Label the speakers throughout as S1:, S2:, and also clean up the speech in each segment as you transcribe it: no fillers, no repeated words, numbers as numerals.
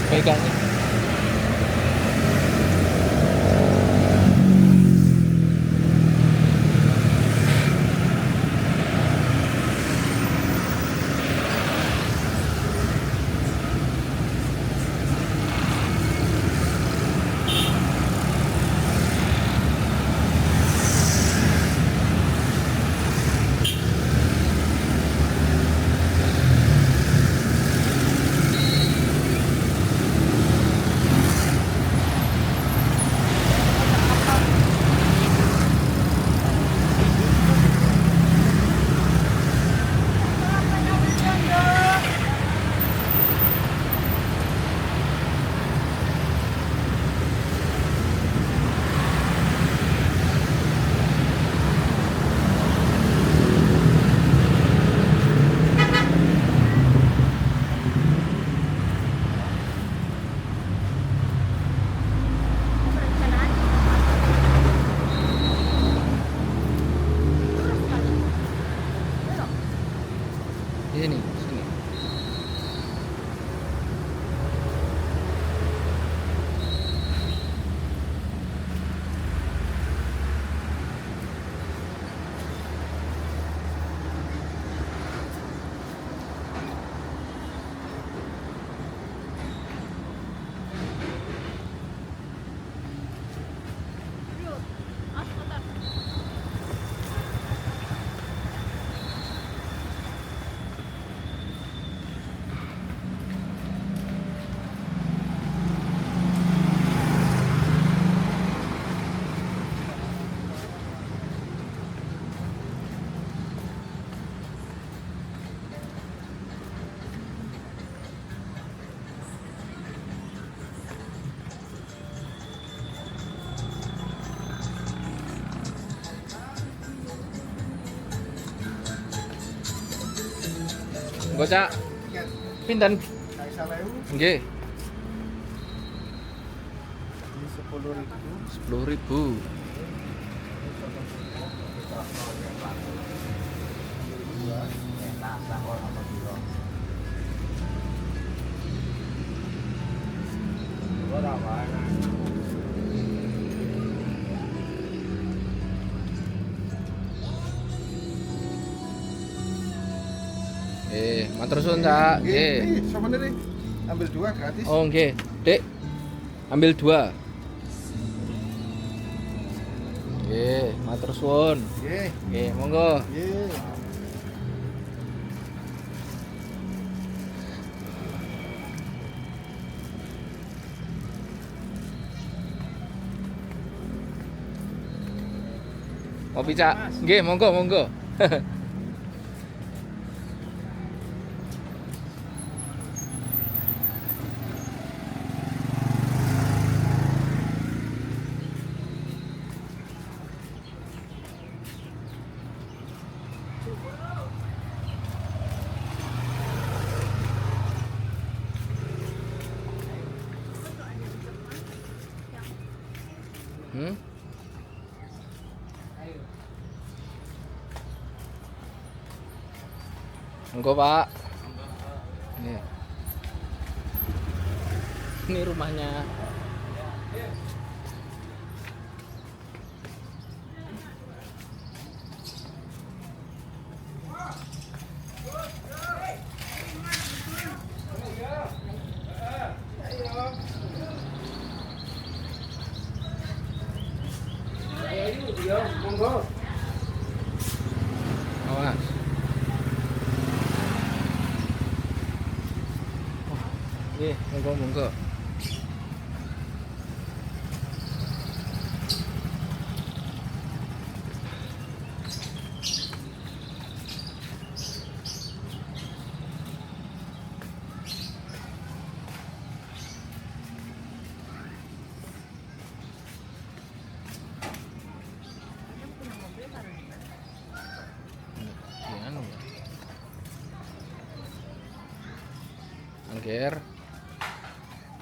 S1: Pegangnya. Sini, sini. Gocak pinten? Nggih. 10.000. Matur suwun, Cak. Nggih.
S2: Sebenarnya ambil 2 gratis.
S1: Oh, nggih. Dek. Ambil 2. Nggih, matur suwun.
S2: Nggih.
S1: Nggih, monggo.
S2: Nggih.
S1: Kopi, Cak. Nggih, monggo, monggo. Monggo, Pak. Nih. Ini rumahnya.
S2: Iya, monggo.
S1: Awas. Nggih, monggo. Anu. Angger.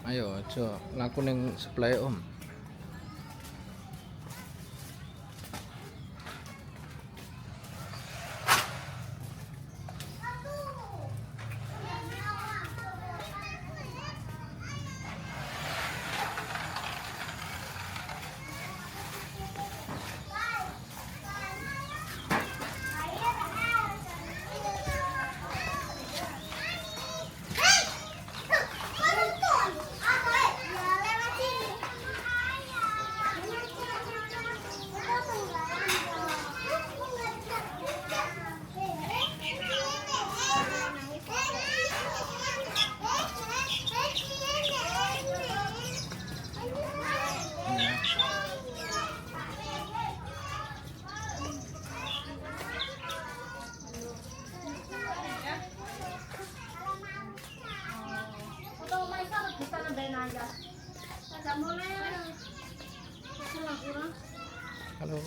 S1: Ayo aja laku ning sebelah Om. Halo.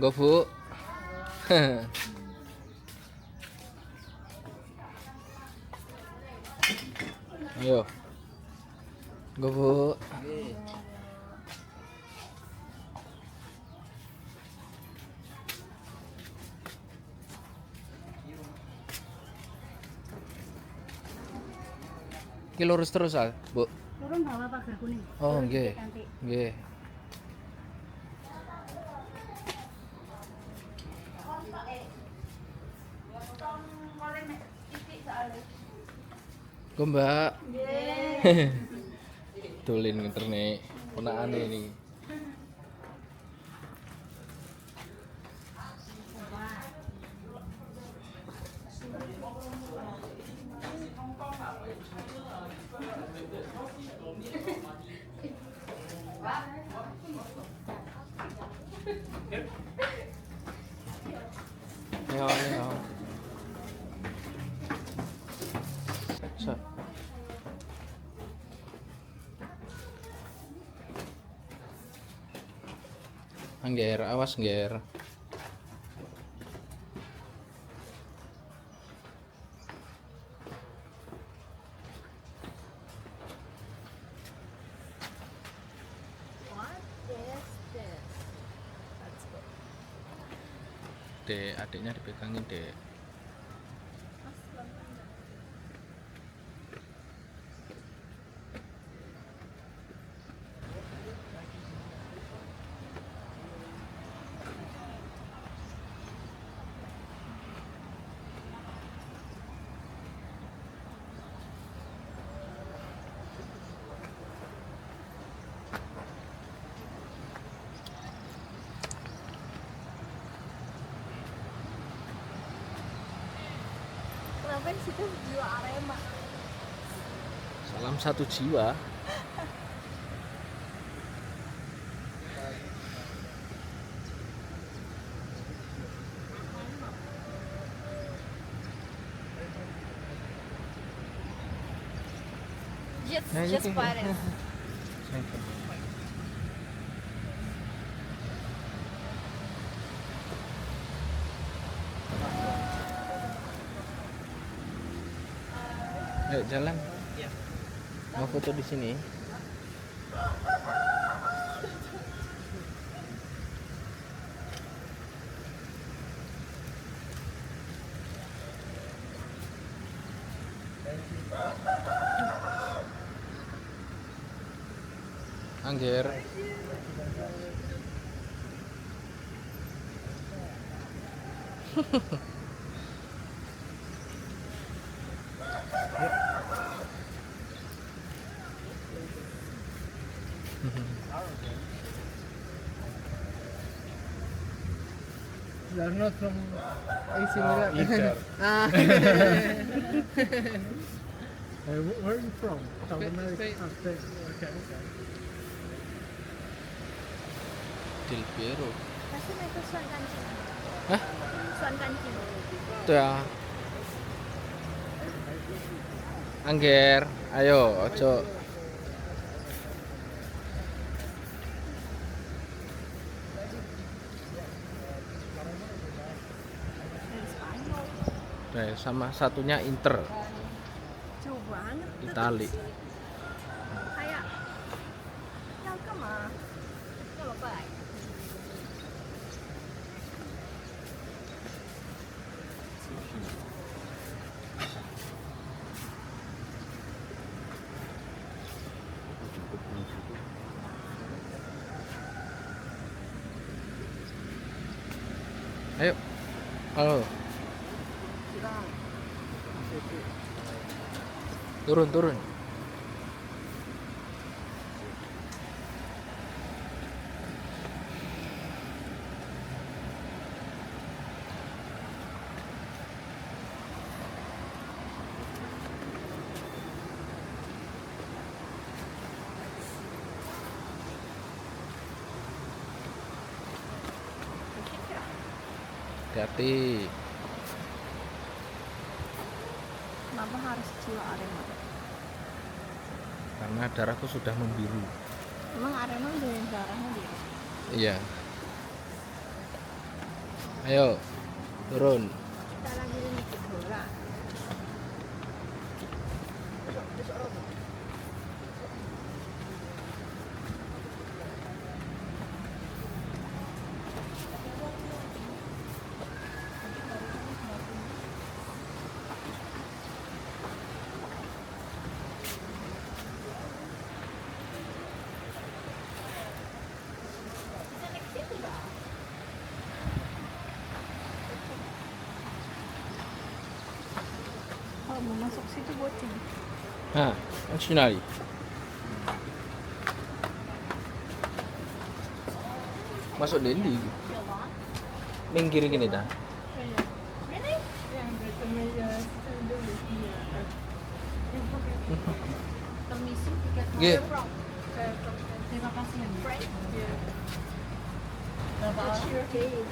S1: Go Bu. Ayo. Go Bu. Iki lurus terus Al, Bu.
S3: Turun bawah pagar kuning.
S1: Oh,
S3: Turun
S1: nggih.
S3: dikit nanti.
S1: Nggih. Go Mbak.
S3: Nggih.
S1: Dolin ngenterne ponakane ini. Ayo. Sa. Angger, awas Angger.
S3: What is this? Let's go.
S1: Dek, adiknya dipegangin, Dek.
S3: Kenapa di situ jiwa Arema?
S1: Salam satu jiwa.
S3: Just parents.
S1: Ayo jalan. Mau foto di sini. Angger.
S2: You are not from AC Milan.
S4: Inter.
S3: Ah.
S4: Where are you from? South
S3: Spain.
S4: America.
S3: Spain.
S4: Spain. Okay.
S1: Del Piero.
S3: Pasti mereka suan kancing.
S1: Hah?
S3: Suan kancing.
S1: Itu ya. Angger, ayo, ojo.
S3: Dari Spanyol.
S1: Nah, sama satunya Inter,
S3: Jauh banget.
S1: Itali.
S3: Kayak. Yang kemana? Kalau baik.
S1: Ayo. Halo. Turun, turun. Hati-hati.
S3: Kenapa harus jiwa Arema?
S1: Karena darahku sudah membiru.
S3: Emang Arema udah darahnya dia?
S1: Iya. Ayo, turun.
S3: Kita lagi dikit bola. Kalau mau masuk situ boceng.
S1: Nah, nasional. Masuk Dendi. Minggir gini dah.
S3: Ini? Yang berkemeja dulu. Permisi.
S1: Ge.
S3: Terima kasih. Frank. What's your age?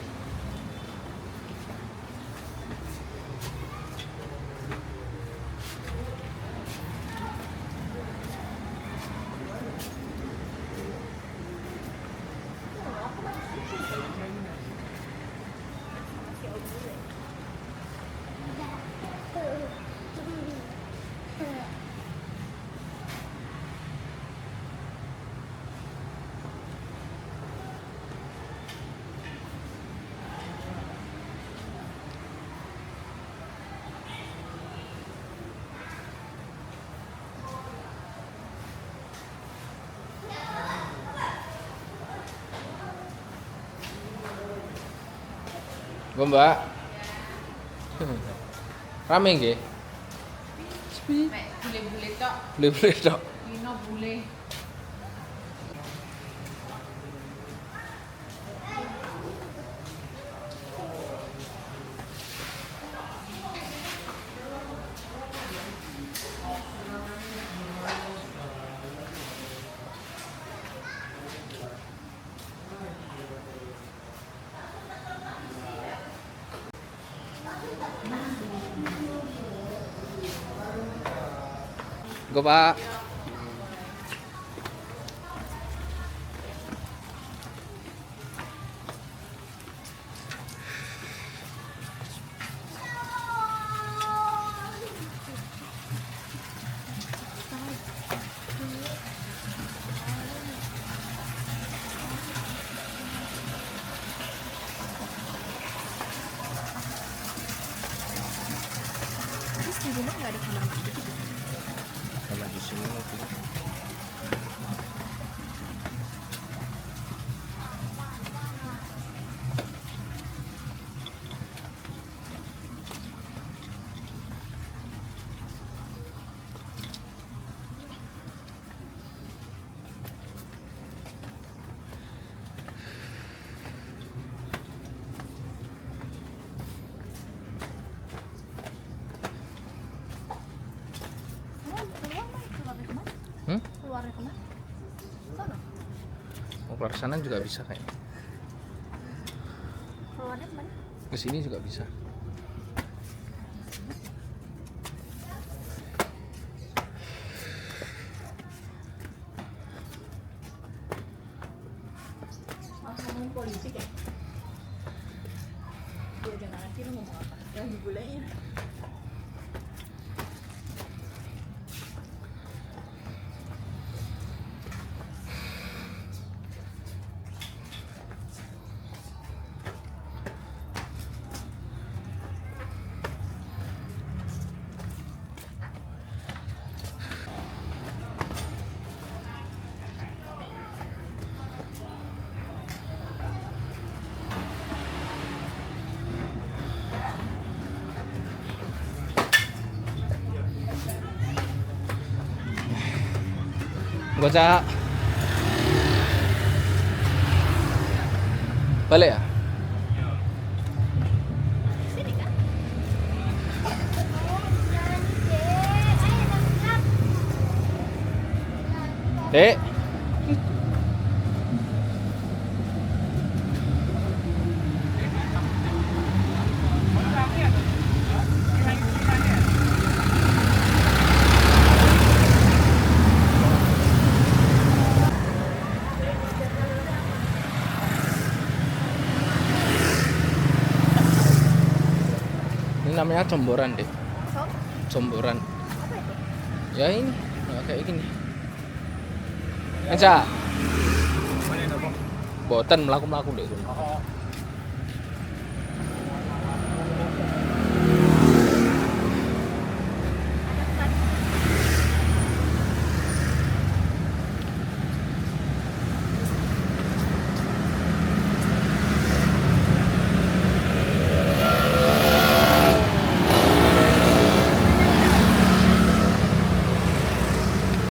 S1: Gue Mbak. Rame nggih? Sepi.
S3: Bule-bule tok.
S1: Beli-beli tok.
S3: Lino bule.
S1: Gue Pak.
S3: Terus di rumah nggak ada kamar mandi?
S1: Kalau di sini
S3: keluarnya kemana? Sono.
S1: Mau keluar sana juga bisa kayaknya.
S3: Keluarnya kemana?
S1: Ke sini juga bisa.
S3: Ngomongin politik ya? Dia udah nggak ngerti lu ngomong apa. Yang dibulain.
S1: Gocak. Balik ya?
S3: Sini kan? Oh,
S1: Dek. Ini namanya comboran, Dek.
S3: So,
S1: Comboran.
S3: apa itu?
S1: Ya ini, nah, kayak gini. Enca.
S4: Mana nak buat?
S1: Boten melaku-melaku deh.
S4: Oh,